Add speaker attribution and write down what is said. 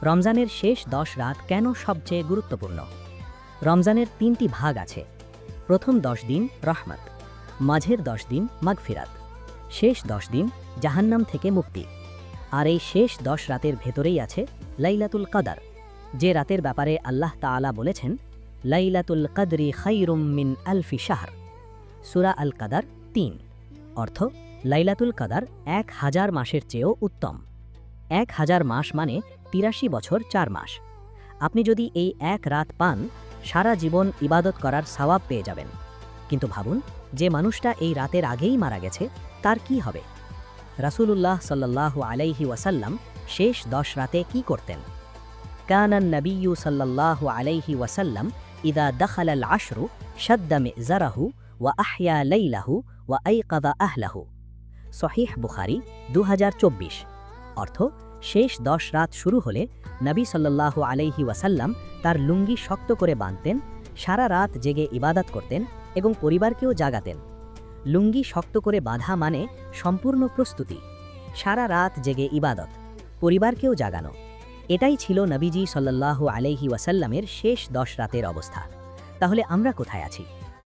Speaker 1: রমজানের শেষ 10 রাত কেন সবচেয়ে গুরুত্বপূর্ণ? রমজানের 3টি ভাগ আছে। প্রথম 10 দিন রহমত, মাঝের 10 দিন মাগফিরাত, শেষ 10 দিন জাহান্নাম থেকে মুক্তি। আর এই শেষ 10 রাতের ভেতরেই আছে লাইলাতুল কদর, যে রাতের ব্যাপারে আল্লাহ তাআলা বলেছেন, লাইলাতুল কদরি খায়রুম মিন আলফি শাহর। সূরা আল কদর 3। অর্থ, লাইলাতুল কদর 1000 মাসের চেয়েও উত্তম। 1000 মাস মানে 83 বছর 4 মাস। আপনি যদি এই এক রাত পান, সারা জীবন ইবাদত করার সওয়াব পেয়ে যাবেন। কিন্তু ভাবুন, যে মানুষটা এই রাতের আগেই মারা গেছে, তার কি হবে? রাসূলুল্লাহ সাল্লাল্লাহু আলাইহি ওয়াসাল্লাম শেষ 10 রাতে কি করতেন? কানান নবিয়্যু সাল্লাল্লাহু আলাইহি ওয়াসাল্লাম ইদা দখালা আল আশরু শাদ্দা মিজারাহু ওয়া আহইয়া লাইলাহু ওয়া আইকাযা আহলাহু। সহিহ বুখারী 2024। অর্থ, শেষ 10 রাত শুরু হলে নবী সাল্লাল্লাহু আলাইহি ওয়াসাল্লাম তার লুঙ্গি শক্ত করে বাঁধতেন, সারা রাত জেগে ইবাদত করতেন এবং পরিবারকেও জাগাতেন। লুঙ্গি শক্ত করে বাঁধা মানে সম্পূর্ণ প্রস্তুতি, সারা রাত জেগে ইবাদত, পরিবারকেও জাগানো। এটাই ছিল নবীজি সাল্লাল্লাহু আলাইহি ওয়াসাল্লামের শেষ 10 রাতের অবস্থা। তাহলে আমরা কোথায় আছি?